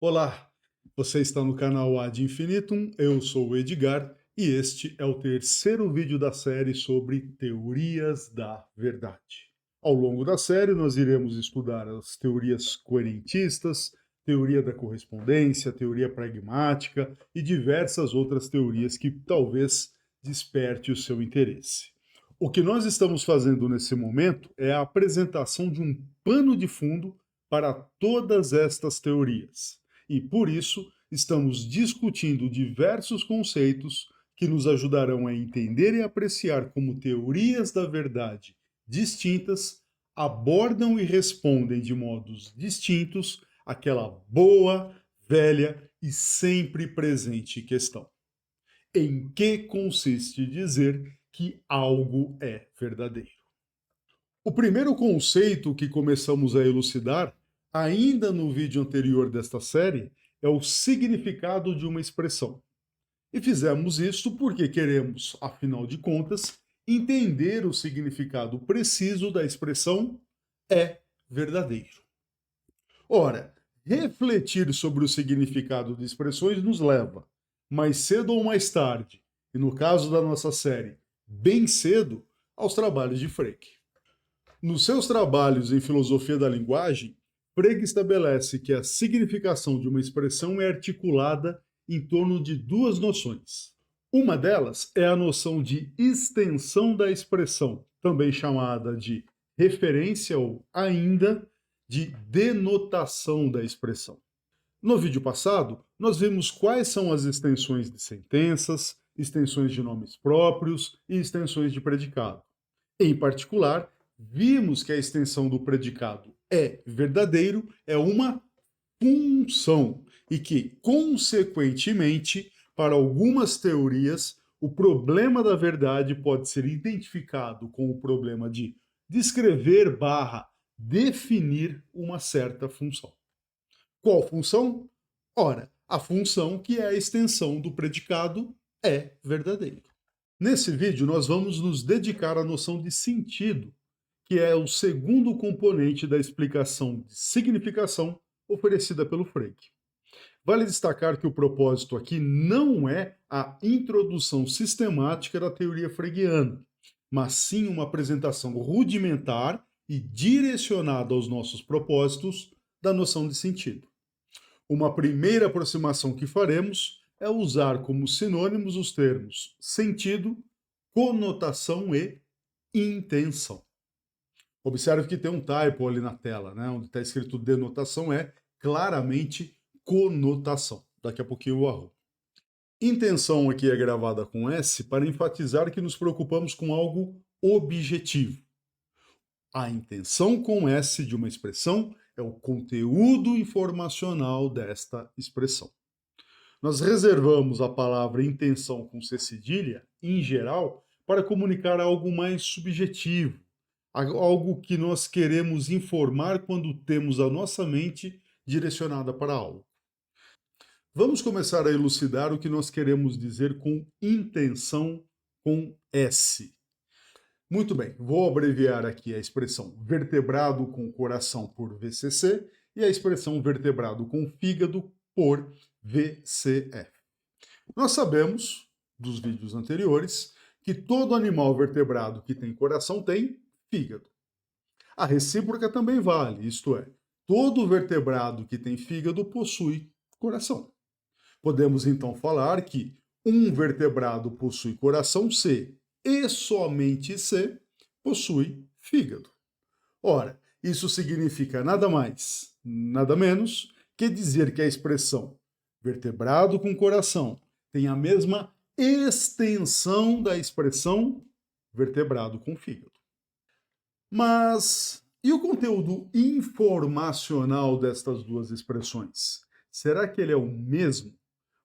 Olá, você está no canal Ad Infinitum, eu sou o Edgar e este é o terceiro vídeo da série sobre teorias da verdade. Ao longo da série nós iremos estudar as teorias coerentistas, teoria da correspondência, teoria pragmática e diversas outras teorias que talvez desperte o seu interesse. O que nós estamos fazendo nesse momento é a apresentação de um pano de fundo para todas estas teorias. E por isso estamos discutindo diversos conceitos que nos ajudarão a entender e apreciar como teorias da verdade distintas abordam e respondem de modos distintos aquela boa, velha e sempre presente questão: em que consiste dizer que algo é verdadeiro? O primeiro conceito que começamos a elucidar, ainda no vídeo anterior desta série, é o significado de uma expressão. E fizemos isto porque queremos, afinal de contas, entender o significado preciso da expressão é verdadeiro. Ora, refletir sobre o significado de expressões nos leva, mais cedo ou mais tarde, e no caso da nossa série, bem cedo, aos trabalhos de Frege. Nos seus trabalhos em filosofia da linguagem, Frege estabelece que a significação de uma expressão é articulada em torno de duas noções. Uma delas é a noção de extensão da expressão, também chamada de referência ou ainda de denotação da expressão. No vídeo passado, nós vimos quais são as extensões de sentenças, extensões de nomes próprios e extensões de predicado. Em particular, vimos que a extensão do predicado é verdadeiro é uma função e que, consequentemente, para algumas teorias, o problema da verdade pode ser identificado com o problema de descrever barra definir uma certa função. Qual função? Ora, a função que é a extensão do predicado é verdadeiro. Nesse vídeo, nós vamos nos dedicar à noção de sentido, que é o segundo componente da explicação de significação oferecida pelo Frege. Vale destacar que o propósito aqui não é a introdução sistemática da teoria freguiana, mas sim uma apresentação rudimentar e direcionada aos nossos propósitos da noção de sentido. Uma primeira aproximação que faremos é usar como sinônimos os termos sentido, conotação e intenção. Observe que tem um typo ali na tela, né? Onde está escrito denotação é claramente conotação. Daqui a pouquinho eu arrumo. Intenção aqui é gravada com S para enfatizar que nos preocupamos com algo objetivo. A intenção com S de uma expressão é o conteúdo informacional desta expressão. Nós reservamos a palavra intenção com C cedilha, em geral, para comunicar algo mais subjetivo, algo que nós queremos informar quando temos a nossa mente direcionada para algo. Vamos começar a elucidar o que nós queremos dizer com intenção com S. Muito bem, vou abreviar aqui a expressão vertebrado com coração por VCC e a expressão vertebrado com fígado por VCF. Nós sabemos, dos vídeos anteriores, que todo animal vertebrado que tem coração tem fígado. A recíproca também vale, isto é, todo vertebrado que tem fígado possui coração. Podemos então falar que um vertebrado possui coração se e somente se possui fígado. Ora, isso significa nada mais, nada menos que dizer que a expressão vertebrado com coração tem a mesma extensão da expressão vertebrado com fígado. Mas e o conteúdo informacional destas duas expressões? Será que ele é o mesmo?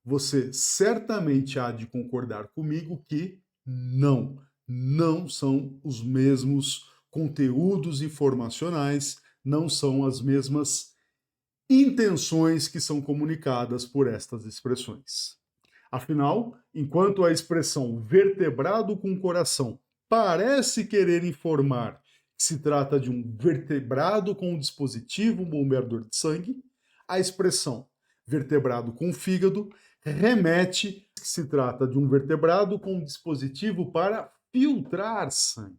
Você certamente há de concordar comigo que não são os mesmos conteúdos informacionais, não são as mesmas intenções que são comunicadas por estas expressões. Afinal, enquanto a expressão vertebrado com coração parece querer informar que se trata de um vertebrado com um dispositivo bombeador de sangue, a expressão vertebrado com fígado, remete que se trata de um vertebrado com um dispositivo para filtrar sangue.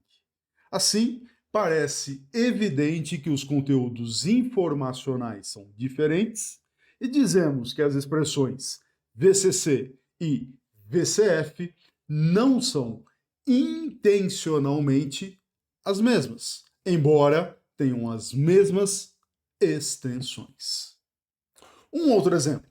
Assim, parece evidente que os conteúdos informacionais são diferentes e dizemos que as expressões VCC e VCF não são intencionalmente as mesmas, embora tenham as mesmas extensões. Um outro exemplo.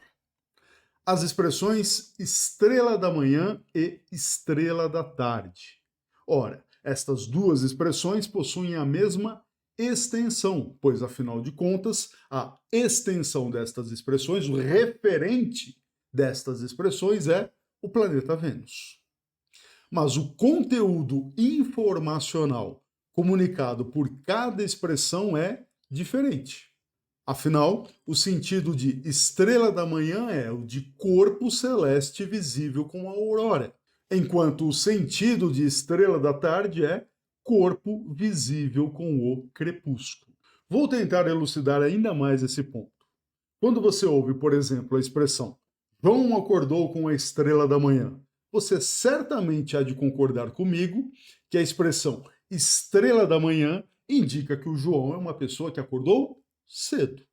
As expressões estrela da manhã e estrela da tarde. Ora, estas duas expressões possuem a mesma extensão, pois, afinal de contas, a extensão destas expressões, o referente destas expressões é o planeta Vênus. Mas o conteúdo informacional comunicado por cada expressão é diferente. Afinal, o sentido de estrela da manhã é o de corpo celeste visível com a aurora, enquanto o sentido de estrela da tarde é corpo visível com o crepúsculo. Vou tentar elucidar ainda mais esse ponto. Quando você ouve, por exemplo, a expressão João acordou com a estrela da manhã, você certamente há de concordar comigo que a expressão estrela da manhã indica que o João é uma pessoa que acordou cedo.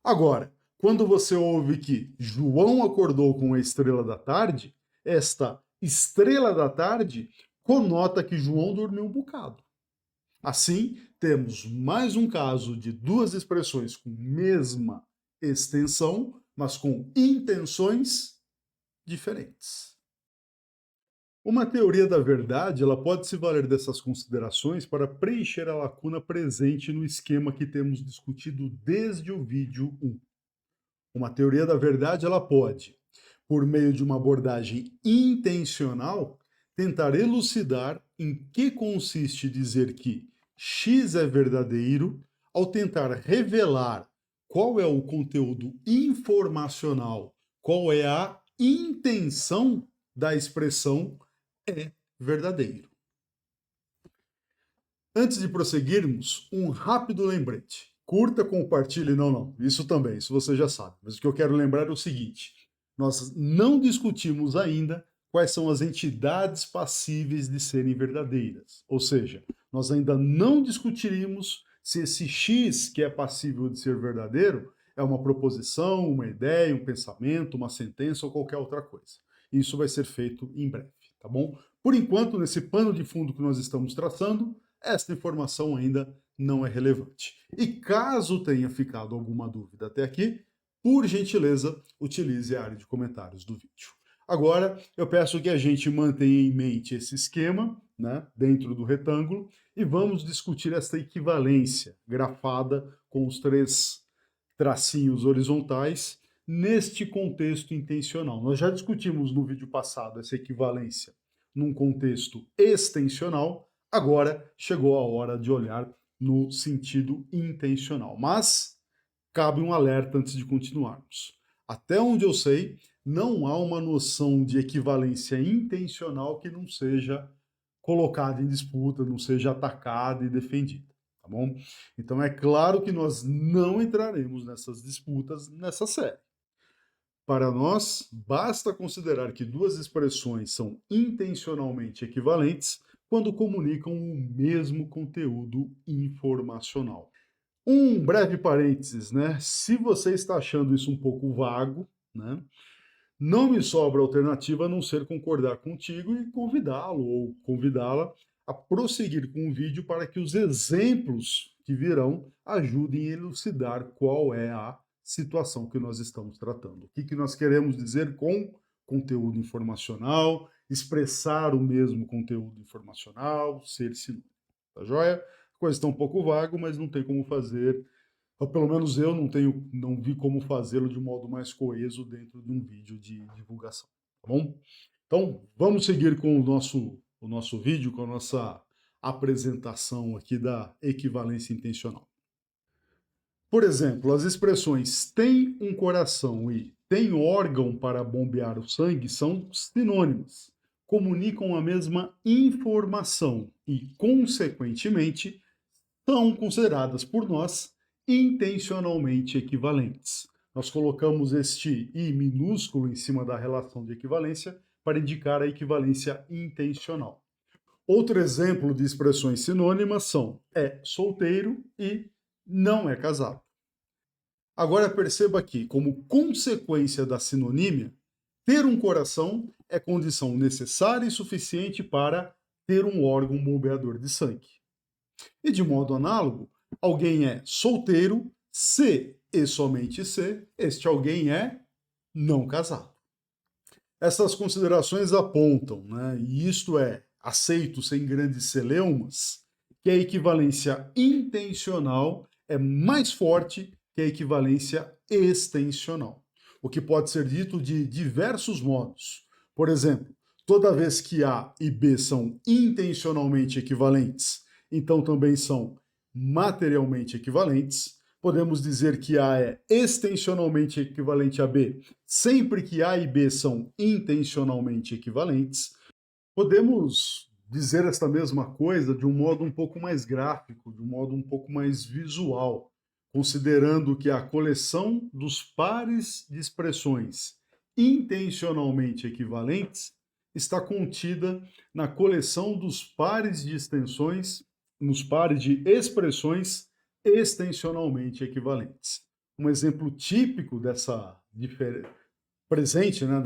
Agora, quando você ouve que João acordou com a estrela da tarde, esta estrela da tarde conota que João dormiu um bocado. Assim, temos mais um caso de duas expressões com mesma extensão, mas com intenções diferentes. Uma teoria da verdade, ela pode se valer dessas considerações para preencher a lacuna presente no esquema que temos discutido desde o vídeo 1. Uma teoria da verdade, ela pode, por meio de uma abordagem intencional, tentar elucidar em que consiste dizer que X é verdadeiro, ao tentar revelar qual é o conteúdo informacional, qual é a intenção da expressão é verdadeiro. Antes de prosseguirmos, um rápido lembrete. Curta, compartilhe, não, isso também, isso você já sabe. Mas o que eu quero lembrar é o seguinte, nós não discutimos ainda quais são as entidades passíveis de serem verdadeiras. Ou seja, nós ainda não discutiríamos se esse X que é passível de ser verdadeiro é uma proposição, uma ideia, um pensamento, uma sentença ou qualquer outra coisa. Isso vai ser feito em breve, tá bom? Por enquanto, nesse pano de fundo que nós estamos traçando, esta informação ainda não é relevante. E caso tenha ficado alguma dúvida até aqui, por gentileza, utilize a área de comentários do vídeo. Agora, eu peço que a gente mantenha em mente esse esquema, né, dentro do retângulo, e vamos discutir esta equivalência grafada com os 3 tracinhos horizontais neste contexto intencional. Nós já discutimos no vídeo passado essa equivalência num contexto extensional, agora chegou a hora de olhar no sentido intencional. Mas cabe um alerta antes de continuarmos. Até onde eu sei, não há uma noção de equivalência intencional que não seja colocada em disputa, não seja atacada e defendida, tá bom? Então é claro que nós não entraremos nessas disputas nessa série. Para nós, basta considerar que duas expressões são intencionalmente equivalentes quando comunicam o mesmo conteúdo informacional. Um breve parênteses, né? Se você está achando isso um pouco vago, né? Não me sobra alternativa a não ser concordar contigo e convidá-lo ou convidá-la a prosseguir com o vídeo para que os exemplos que virão ajudem a elucidar qual é a situação que nós estamos tratando. O que nós queremos dizer com conteúdo informacional, expressar o mesmo conteúdo informacional, ser sinônimo. Tá joia? A coisa está um pouco vago, mas não tem como fazer, ou pelo menos eu não vi como fazê-lo de modo mais coeso dentro de um vídeo de divulgação, tá bom? Então, vamos seguir com o nosso vídeo, com a nossa apresentação aqui da equivalência intencional. Por exemplo, as expressões tem um coração e tem órgão para bombear o sangue são sinônimas, comunicam a mesma informação e, consequentemente, são consideradas por nós intencionalmente equivalentes. Nós colocamos este I minúsculo em cima da relação de equivalência para indicar a equivalência intencional. Outro exemplo de expressões sinônimas são é solteiro e não é casado. Agora perceba que, como consequência da sinonímia, ter um coração é condição necessária e suficiente para ter um órgão bombeador de sangue. E de modo análogo, alguém é solteiro se e somente se este alguém é não casado. Essas considerações apontam, né, e isto é aceito sem grandes celeumas, que a equivalência intencional é mais forte que a equivalência extensional, o que pode ser dito de diversos modos. Por exemplo, toda vez que A e B são intencionalmente equivalentes, então também são materialmente equivalentes. Podemos dizer que A é extensionalmente equivalente a B sempre que A e B são intencionalmente equivalentes. Podemos dizer esta mesma coisa de um modo um pouco mais gráfico, de um modo um pouco mais visual, considerando que a coleção dos pares de expressões intencionalmente equivalentes está contida na coleção dos pares de extensões, nos pares de expressões extensionalmente equivalentes. Um exemplo típico dessa presente, né,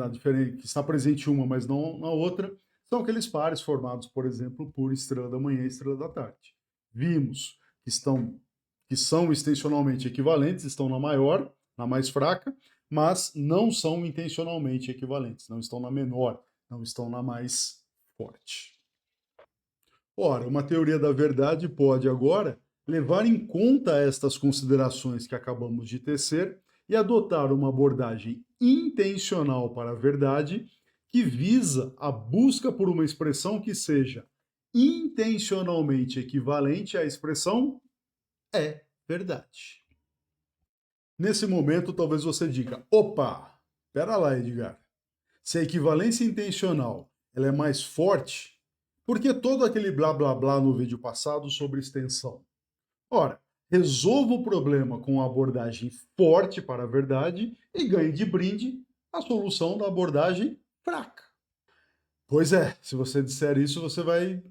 que está presente uma, mas não na outra, são aqueles pares formados, por exemplo, por estrela da manhã e estrela da tarde. Vimos que são extensionalmente equivalentes, estão na maior, na mais fraca, mas não são intencionalmente equivalentes, não estão na menor, não estão na mais forte. Ora, uma teoria da verdade pode agora levar em conta estas considerações que acabamos de tecer e adotar uma abordagem intencional para a verdade que visa a busca por uma expressão que seja intencionalmente equivalente à expressão é verdade. Nesse momento, talvez você diga, opa, pera lá, Edgar, se a equivalência intencional ela é mais forte, por que todo aquele blá blá blá no vídeo passado sobre extensão? Ora, resolva o problema com uma abordagem forte para a verdade e ganhe de brinde a solução da abordagem fraca. Pois é, se você disser isso, você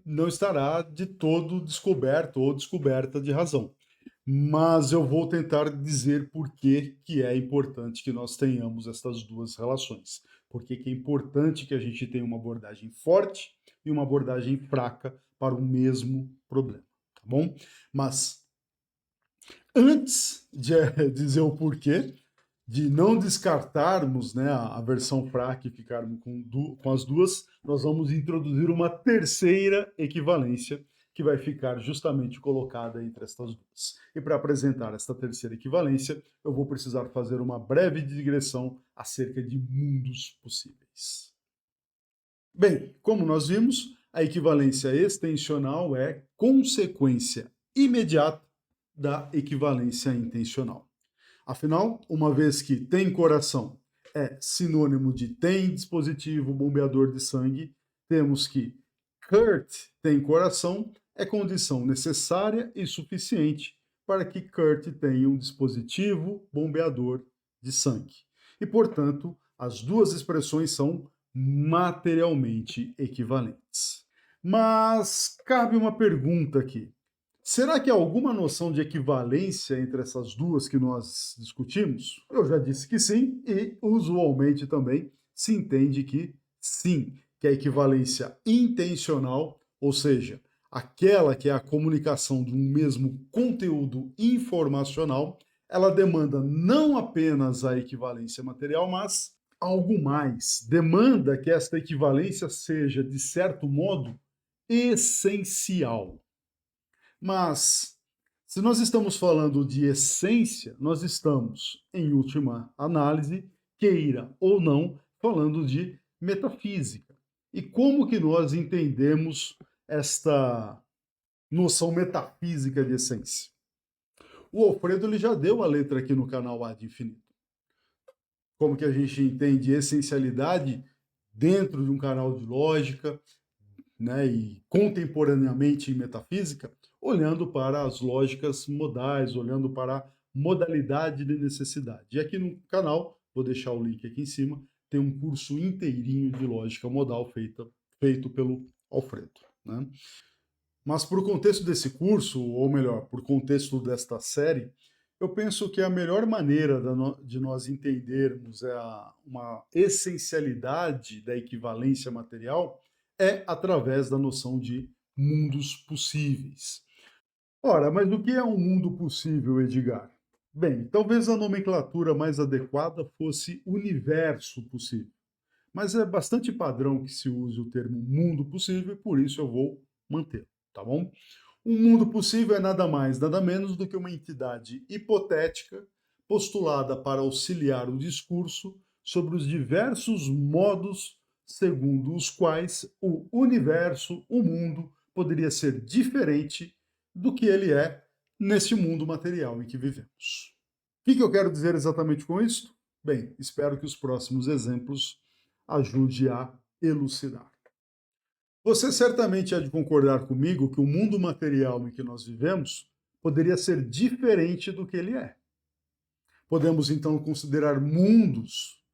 não estará de todo descoberto ou descoberta de razão. Mas eu vou tentar dizer por que é importante que nós tenhamos estas duas relações. Por que é importante que a gente tenha uma abordagem forte e uma abordagem fraca para o mesmo problema, tá bom? Mas antes de dizer o porquê, de não descartarmos, né, a versão fraca e ficarmos com as duas, nós vamos introduzir uma terceira equivalência que vai ficar justamente colocada entre estas duas. E para apresentar esta terceira equivalência, eu vou precisar fazer uma breve digressão acerca de mundos possíveis. Bem, como nós vimos, a equivalência extensional é consequência imediata da equivalência intencional. Afinal, uma vez que tem coração é sinônimo de tem dispositivo bombeador de sangue, temos que Kurt tem coração é condição necessária e suficiente para que Kurt tenha um dispositivo bombeador de sangue. E, portanto, as duas expressões são materialmente equivalentes. Mas cabe uma pergunta aqui. Será que há alguma noção de equivalência entre essas duas que nós discutimos? Eu já disse que sim, e usualmente também se entende que sim, que a equivalência intencional, ou seja, aquela que é a comunicação de um mesmo conteúdo informacional, ela demanda não apenas a equivalência material, mas algo mais. Demanda que esta equivalência seja, de certo modo, essencial. Mas, se nós estamos falando de essência, nós estamos, em última análise, queira ou não, falando de metafísica. E como que nós entendemos esta noção metafísica de essência? O Alfredo ele já deu a letra aqui no canal Ad Infinito. Como que a gente entende essencialidade dentro de um canal de lógica, né, e contemporaneamente em metafísica, olhando para as lógicas modais, olhando para modalidade de necessidade. E aqui no canal, vou deixar o link aqui em cima, tem um curso inteirinho de lógica modal feito pelo Alfredo, né? Mas por contexto desse curso, ou melhor, por contexto desta série, eu penso que a melhor maneira de nós entendermos uma essencialidade da equivalência material é através da noção de mundos possíveis. Ora, mas o que é um mundo possível, Edgar? Bem, talvez a nomenclatura mais adequada fosse universo possível. Mas é bastante padrão que se use o termo mundo possível, e por isso eu vou mantê-lo, tá bom? Um mundo possível é nada mais, nada menos do que uma entidade hipotética postulada para auxiliar o discurso sobre os diversos modos segundo os quais o universo, o mundo, poderia ser diferente do que ele é neste mundo material em que vivemos. O que eu quero dizer exatamente com isso? Bem, espero que os próximos exemplos ajudem a elucidar. Você certamente há de concordar comigo que o mundo material em que nós vivemos poderia ser diferente do que ele é. Podemos então considerar mundos,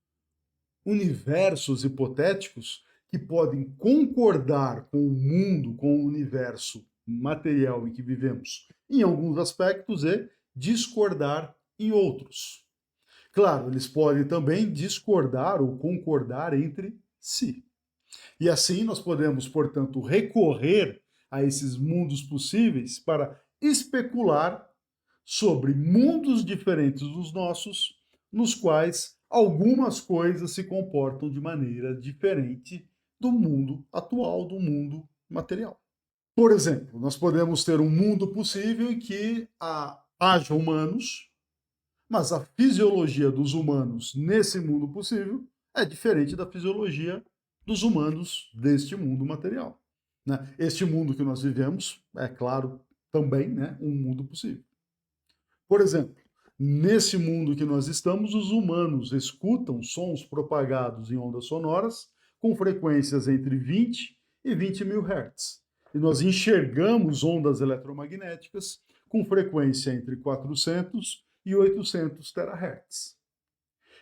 universos hipotéticos que podem concordar com o mundo, com o universo material em que vivemos em alguns aspectos e discordar em outros. Claro, eles podem também discordar ou concordar entre si. E assim nós podemos, portanto, recorrer a esses mundos possíveis para especular sobre mundos diferentes dos nossos, nos quais algumas coisas se comportam de maneira diferente do mundo atual, do mundo material. Por exemplo, nós podemos ter um mundo possível em que haja humanos, mas a fisiologia dos humanos nesse mundo possível é diferente da fisiologia dos humanos deste mundo material, né? Este mundo que nós vivemos, é claro, também, né, um mundo possível. Por exemplo, nesse mundo que nós estamos, os humanos escutam sons propagados em ondas sonoras com frequências entre 20 e 20 mil Hz. E nós enxergamos ondas eletromagnéticas com frequência entre 400 e 800 terahertz.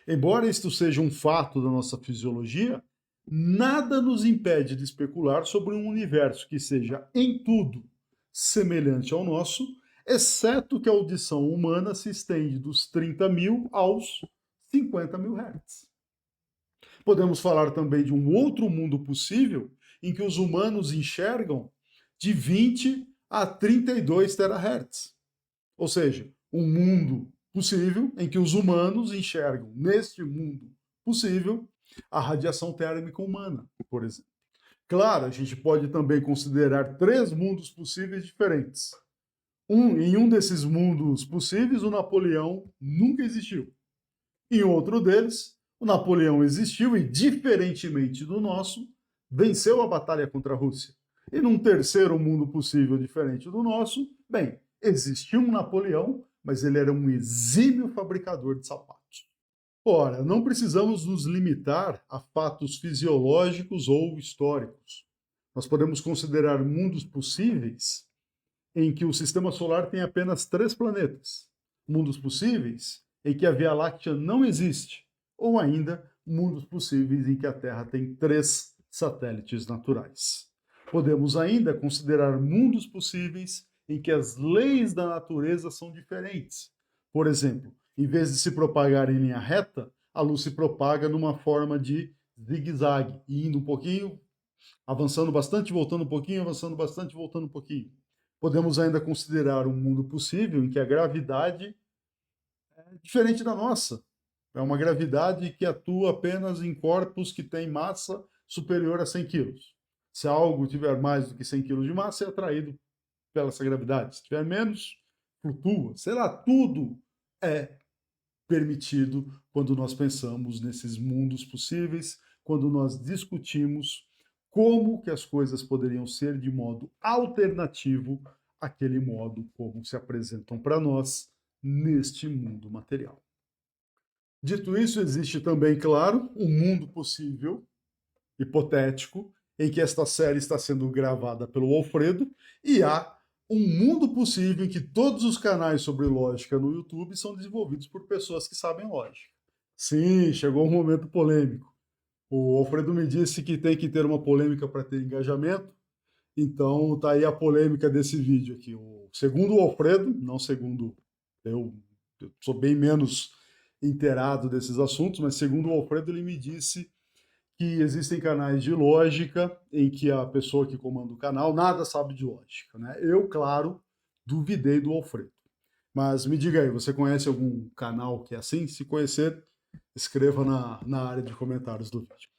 Embora isto seja um fato da nossa fisiologia, nada nos impede de especular sobre um universo que seja em tudo semelhante ao nosso, exceto que a audição humana se estende dos 30 mil aos 50 mil Hz. Podemos falar também de um outro mundo possível em que os humanos enxergam de 20 a 32 terahertz. Ou seja, um mundo possível em que os humanos enxergam, neste mundo possível, a radiação térmica humana, por exemplo. Claro, a gente pode também considerar 3 mundos possíveis diferentes. Em um desses mundos possíveis, o Napoleão nunca existiu. Em outro deles, o Napoleão existiu e, diferentemente do nosso, venceu a batalha contra a Rússia. E num terceiro mundo possível diferente do nosso, bem, existiu um Napoleão, mas ele era um exímio fabricador de sapatos. Ora, não precisamos nos limitar a fatos fisiológicos ou históricos. Nós podemos considerar mundos possíveis em que o sistema solar tem apenas 3 planetas. Mundos possíveis em que a Via Láctea não existe. Ou ainda, mundos possíveis em que a Terra tem 3 satélites naturais. Podemos ainda considerar mundos possíveis em que as leis da natureza são diferentes. Por exemplo, em vez de se propagar em linha reta, a luz se propaga numa forma de zigue-zague, indo um pouquinho, avançando bastante, voltando um pouquinho, avançando bastante, voltando um pouquinho. Podemos ainda considerar um mundo possível em que a gravidade é diferente da nossa. É uma gravidade que atua apenas em corpos que têm massa superior a 100 kg. Se algo tiver mais do que 100 kg de massa, é atraído pela essa gravidade. Se tiver menos, flutua. Sei lá, tudo é permitido quando nós pensamos nesses mundos possíveis, quando nós discutimos como que as coisas poderiam ser de modo alternativo àquele modo como se apresentam para nós neste mundo material. Dito isso, existe também, claro, um mundo possível, hipotético, em que esta série está sendo gravada pelo Alfredo, e há Um mundo possível em que todos os canais sobre lógica no YouTube são desenvolvidos por pessoas que sabem lógica. Sim, chegou um momento polêmico. O Alfredo me disse que tem que ter uma polêmica para ter engajamento, então tá aí a polêmica desse vídeo aqui. Segundo o Alfredo, não segundo eu sou bem menos inteirado desses assuntos, mas segundo o Alfredo, ele me disse que existem canais de lógica em que a pessoa que comanda o canal nada sabe de lógica, né? Eu, claro, duvidei do Alfredo. Mas me diga aí, você conhece algum canal que é assim? Se conhecer, escreva na área de comentários do vídeo.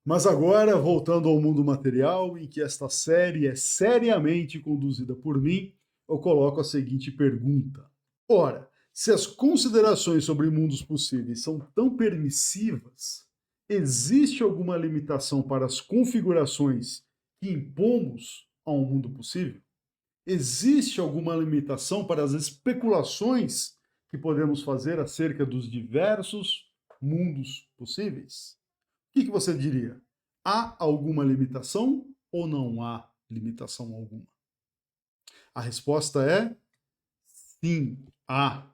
Mas agora, voltando ao mundo material, em que esta série é seriamente conduzida por mim, eu coloco a seguinte pergunta. Ora, se as considerações sobre mundos possíveis são tão permissivas, existe alguma limitação para as configurações que impomos a um mundo possível? Existe alguma limitação para as especulações que podemos fazer acerca dos diversos mundos possíveis? O que você diria? Há alguma limitação ou não há limitação alguma? A resposta é sim, há.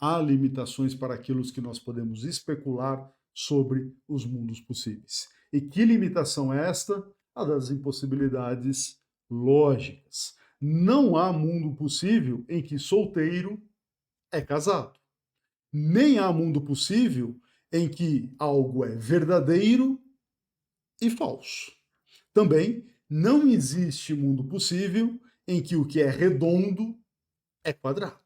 Há limitações para aquilo que nós podemos especular sobre os mundos possíveis. E que limitação é esta? A das impossibilidades lógicas. Não há mundo possível em que solteiro é casado. Nem há mundo possível em que algo é verdadeiro e falso. Também não existe mundo possível em que o que é redondo é quadrado.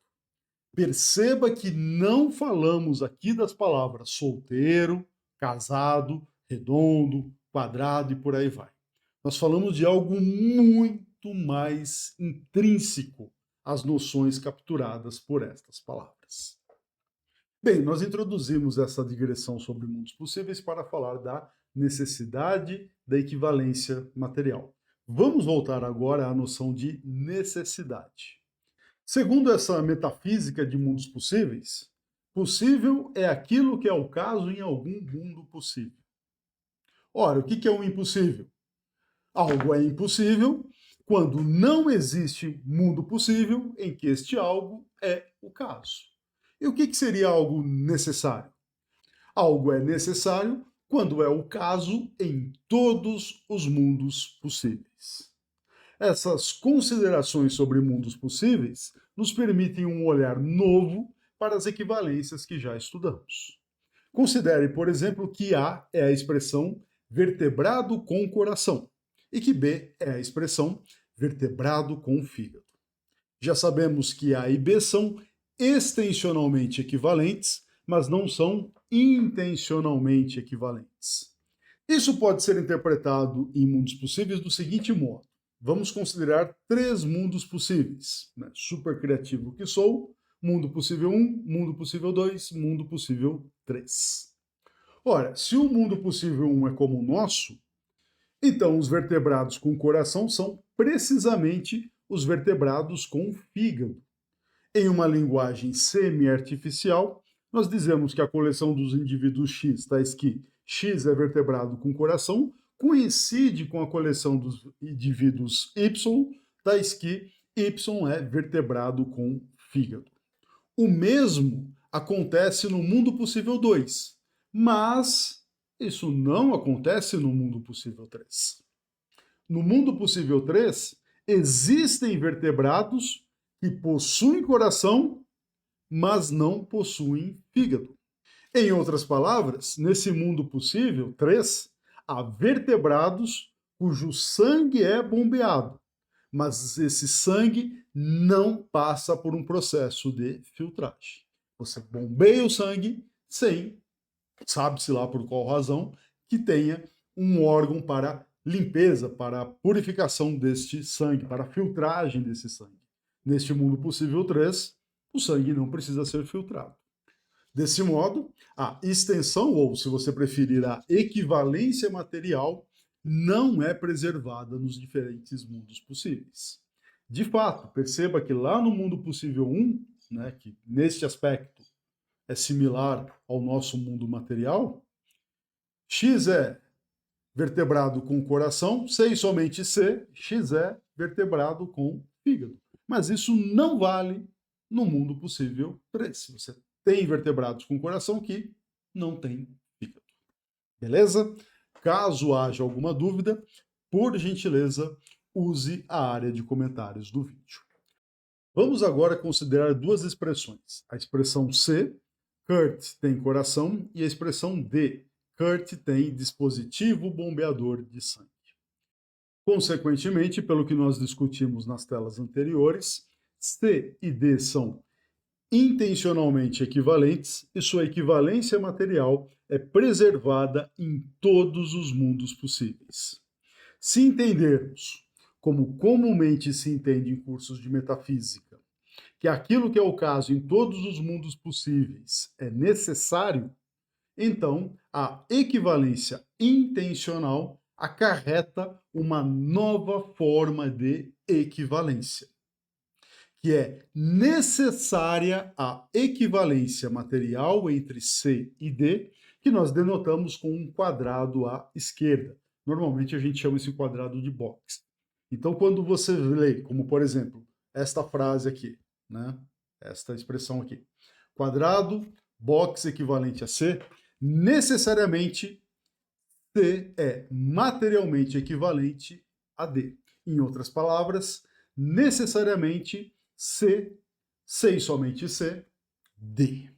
Perceba que não falamos aqui das palavras solteiro, casado, redondo, quadrado e por aí vai. Nós falamos de algo muito mais intrínseco às noções capturadas por estas palavras. Bem, nós introduzimos essa digressão sobre mundos possíveis para falar da necessidade da equivalência material. Vamos voltar agora à noção de necessidade. Segundo essa metafísica de mundos possíveis, possível é aquilo que é o caso em algum mundo possível. Ora, o que é um impossível? Algo é impossível quando não existe mundo possível em que este algo é o caso. E o que seria algo necessário? Algo é necessário quando é o caso em todos os mundos possíveis. Essas considerações sobre mundos possíveis nos permitem um olhar novo para as equivalências que já estudamos. Considere, por exemplo, que A é a expressão vertebrado com coração e que B é a expressão vertebrado com fígado. Já sabemos que A e B são extensionalmente equivalentes, mas não são intencionalmente equivalentes. Isso pode ser interpretado em mundos possíveis do seguinte modo. Vamos considerar 3 mundos possíveis. Né? Super criativo que sou, mundo possível 1, mundo possível 2, mundo possível 3. Ora, se o mundo possível 1 é como o nosso, então os vertebrados com coração são precisamente os vertebrados com fígado. Em uma linguagem semi-artificial, nós dizemos que a coleção dos indivíduos X, tais que X é vertebrado com coração, coincide com a coleção dos indivíduos Y, tais que Y é vertebrado com fígado. O mesmo acontece no mundo possível 2, mas isso não acontece no mundo possível 3. No mundo possível 3, existem vertebrados que possuem coração, mas não possuem fígado. Em outras palavras, nesse mundo possível 3, há vertebrados cujo sangue é bombeado, mas esse sangue não passa por um processo de filtragem. Você bombeia o sangue sem, sabe-se lá por qual razão, que tenha um órgão para limpeza, para purificação deste sangue, para a filtragem desse sangue. Neste mundo possível 3, o sangue não precisa ser filtrado. Desse modo, a extensão, ou se você preferir, a equivalência material, não é preservada nos diferentes mundos possíveis. De fato, perceba que lá no mundo possível 1, né, que neste aspecto é similar ao nosso mundo material, X é vertebrado com coração, C e somente C, X é vertebrado com fígado. Mas isso não vale no mundo possível 3. Você tem vertebrados com coração que não tem fígado. Beleza? Caso haja alguma dúvida, por gentileza, use a área de comentários do vídeo. Vamos agora considerar duas expressões. A expressão C, Kurt tem coração, e a expressão D, Kurt tem dispositivo bombeador de sangue. Consequentemente, pelo que nós discutimos nas telas anteriores, C e D são intencionalmente equivalentes e sua equivalência material é preservada em todos os mundos possíveis. Se entendermos, como comumente se entende em cursos de metafísica, que aquilo que é o caso em todos os mundos possíveis é necessário, então a equivalência intencional acarreta uma nova forma de equivalência, que é necessária a equivalência material entre C e D, que nós denotamos com um quadrado à esquerda. Normalmente a gente chama esse quadrado de box. Então, quando você lê, como por exemplo, esta frase aqui, né? Esta expressão aqui, quadrado, box equivalente a C, necessariamente C é materialmente equivalente a D. Em outras palavras, necessariamente C e somente C, D.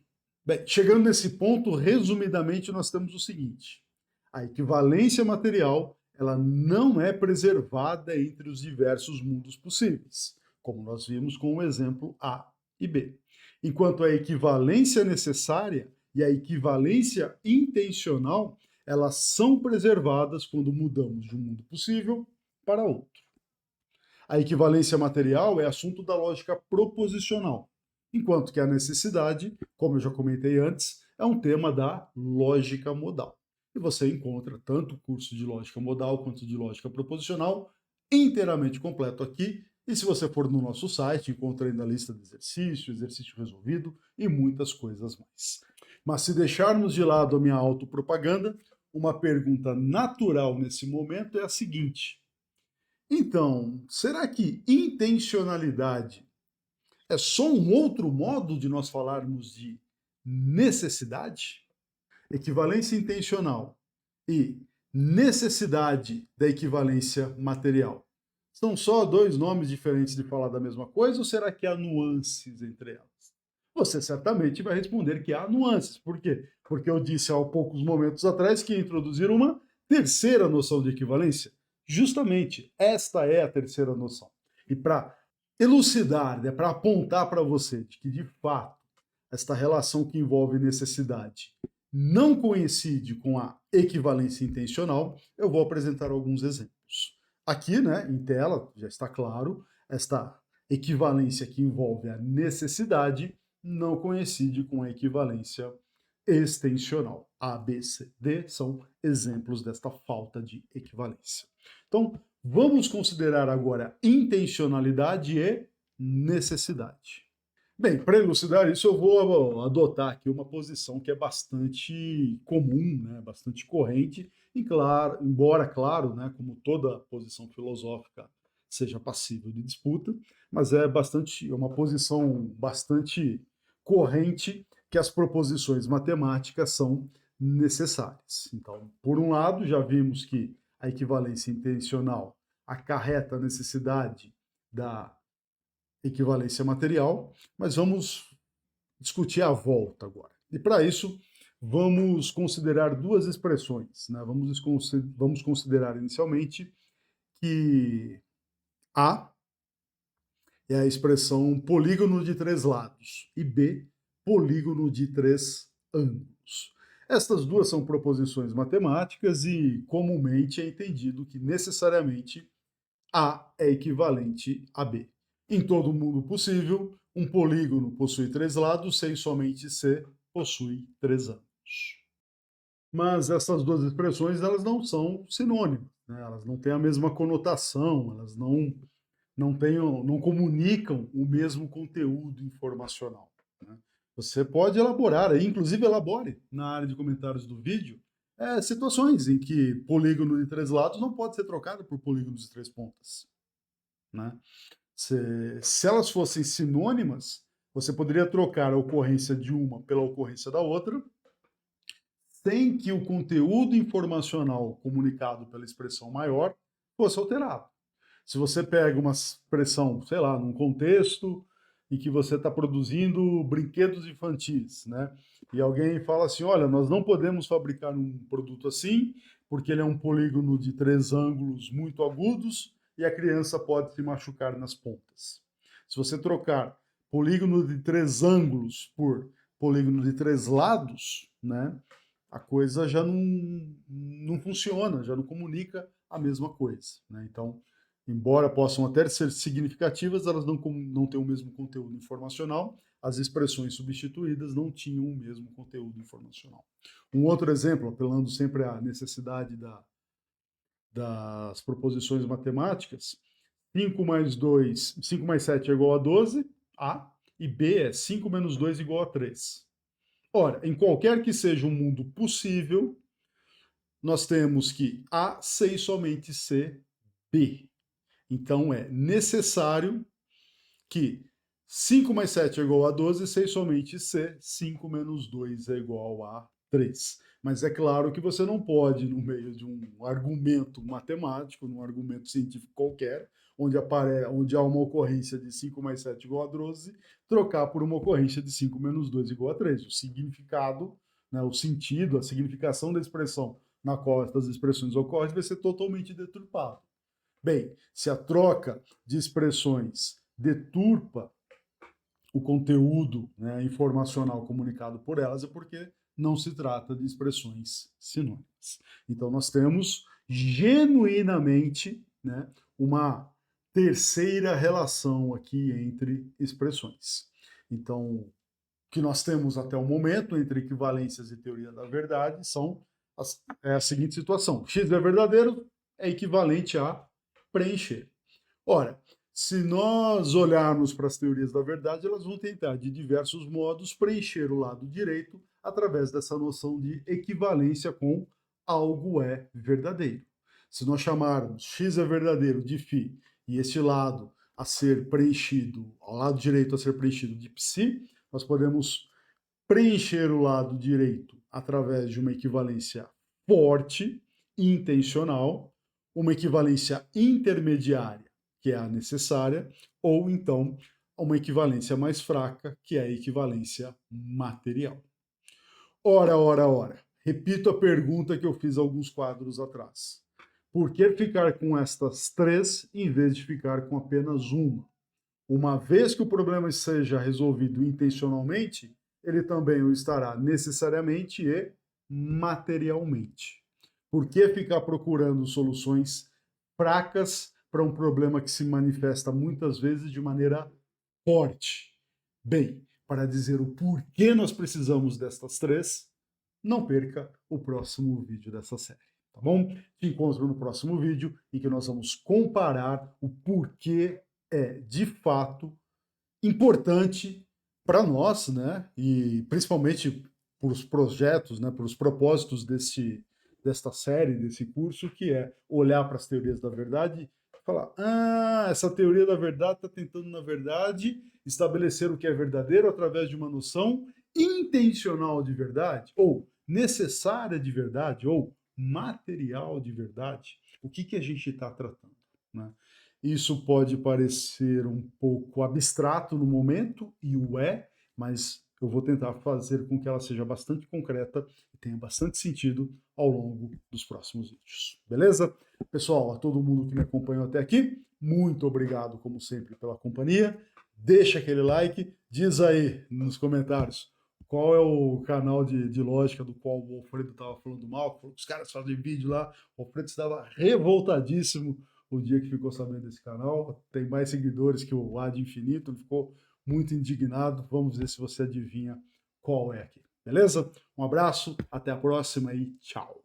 Bem, chegando nesse ponto, resumidamente, nós temos o seguinte: a equivalência material ela não é preservada entre os diversos mundos possíveis, como nós vimos com o exemplo A e B. Enquanto a equivalência necessária e a equivalência intencional, elas são preservadas quando mudamos de um mundo possível para outro. A equivalência material é assunto da lógica proposicional, enquanto que a necessidade, como eu já comentei antes, é um tema da lógica modal. E você encontra tanto o curso de lógica modal quanto de lógica proposicional inteiramente completo aqui. E se você for no nosso site, encontra ainda a lista de exercício, exercício resolvido e muitas coisas mais. Mas se deixarmos de lado a minha autopropaganda, uma pergunta natural nesse momento é a seguinte: então, será que intencionalidade é só um outro modo de nós falarmos de necessidade? Equivalência intencional e necessidade da equivalência material são só dois nomes diferentes de falar da mesma coisa ou será que há nuances entre elas? Você certamente vai responder que há nuances. Por quê? Porque eu disse há poucos momentos atrás que ia introduzir uma terceira noção de equivalência. Justamente, esta é a terceira noção. E para elucidar, né, para apontar para você de que, de fato, esta relação que envolve necessidade não coincide com a equivalência intencional, eu vou apresentar alguns exemplos. Aqui, né, em tela, já está claro, esta equivalência que envolve a necessidade não coincide com a equivalência extensional. A, B, C, D são exemplos desta falta de equivalência. Então, vamos considerar agora intencionalidade e necessidade. Bem, para elucidar isso, eu vou adotar aqui uma posição que é bastante comum, né, bastante corrente, e claro, embora, claro, né, como toda posição filosófica seja passível de disputa, mas é uma posição bastante corrente que as proposições matemáticas são necessárias. Então, por um lado, já vimos que a equivalência intencional acarreta a necessidade da equivalência material, mas vamos discutir a volta agora. E para isso, vamos considerar duas expressões. Né? Vamos considerar inicialmente que A é a expressão polígono de três lados e B, polígono de três ângulos. Estas duas são proposições matemáticas e comumente é entendido que necessariamente A é equivalente a B. Em todo mundo possível, um polígono possui três lados, C e somente C possui três ângulos. Mas essas duas expressões elas não são sinônimas, né? Elas não têm a mesma conotação, elas não comunicam o mesmo conteúdo informacional. Né? Você pode elaborar, inclusive elabore na área de comentários do vídeo, situações em que polígono de três lados não pode ser trocado por polígono de três pontas. Né? Se elas fossem sinônimas, você poderia trocar a ocorrência de uma pela ocorrência da outra, sem que o conteúdo informacional comunicado pela expressão maior fosse alterado. Se você pega uma expressão, sei lá, num contexto em que você está produzindo brinquedos infantis, né? E alguém fala assim, olha, nós não podemos fabricar um produto assim, porque ele é um polígono de 3 ângulos muito agudos e a criança pode se machucar nas pontas. Se você trocar polígono de 3 ângulos por polígono de 3 lados, né? A coisa já não funciona, já não comunica a mesma coisa, né? Então, embora possam até ser significativas, elas não têm o mesmo conteúdo informacional, as expressões substituídas não tinham o mesmo conteúdo informacional. Um outro exemplo, apelando sempre à necessidade das proposições matemáticas, 5 mais 7 é igual a 12, A, e B é 5 menos 2 igual a 3. Ora, em qualquer que seja um mundo possível, nós temos que A, C e somente C, B. Então é necessário que 5 mais 7 é igual a 12, C e somente C, 5 menos 2 é igual a 3. Mas é claro que você não pode, no meio de um argumento matemático, num argumento científico qualquer, onde há uma ocorrência de 5 mais 7 igual a 12, trocar por uma ocorrência de 5 menos 2 igual a 3. O significado, né, o sentido, a significação da expressão na qual essas expressões ocorrem vai ser totalmente deturpado. Bem, se a troca de expressões deturpa o conteúdo, né, informacional comunicado por elas, é porque não se trata de expressões sinônimas. Então, nós temos genuinamente, né, uma terceira relação aqui entre expressões. Então, o que nós temos até o momento entre equivalências e teoria da verdade é a seguinte situação: x é verdadeiro é equivalente a preencher. Ora, se nós olharmos para as teorias da verdade, elas vão tentar, de diversos modos, preencher o lado direito através dessa noção de equivalência com algo é verdadeiro. Se nós chamarmos x é verdadeiro de φ e este lado a ser preenchido, ao lado direito a ser preenchido de psi, nós podemos preencher o lado direito através de uma equivalência forte, intencional, uma equivalência intermediária, que é a necessária, ou então uma equivalência mais fraca, que é a equivalência material. Ora. Repito a pergunta que eu fiz alguns quadros atrás. Por que ficar com estas 3 em vez de ficar com apenas uma? Uma vez que o problema seja resolvido intencionalmente, ele também o estará necessariamente e materialmente. Por que ficar procurando soluções fracas para um problema que se manifesta muitas vezes de maneira forte? Bem, para dizer o porquê nós precisamos destas 3, não perca o próximo vídeo dessa série, tá bom? Te encontro no próximo vídeo em que nós vamos comparar o porquê é, de fato, importante para nós, né? E principalmente para os projetos, né? Para os propósitos desta série, desse curso, que é olhar para as teorias da verdade e falar: essa teoria da verdade está tentando, na verdade, estabelecer o que é verdadeiro através de uma noção intencional de verdade, ou necessária de verdade, ou material de verdade. O que a gente está tratando, né? Isso pode parecer um pouco abstrato no momento, e o é, mas eu vou tentar fazer com que ela seja bastante concreta e tenha bastante sentido ao longo dos próximos vídeos. Beleza? Pessoal, a todo mundo que me acompanhou até aqui, muito obrigado, como sempre, pela companhia. Deixa aquele like, diz aí nos comentários qual é o canal de lógica do qual o Alfredo estava falando mal, os caras fazem vídeo lá, o Alfredo estava revoltadíssimo o dia que ficou sabendo desse canal. Tem mais seguidores que o Ad Infinito, ele ficou muito indignado. Vamos ver se você adivinha qual é aqui. Beleza? Um abraço, até a próxima e tchau.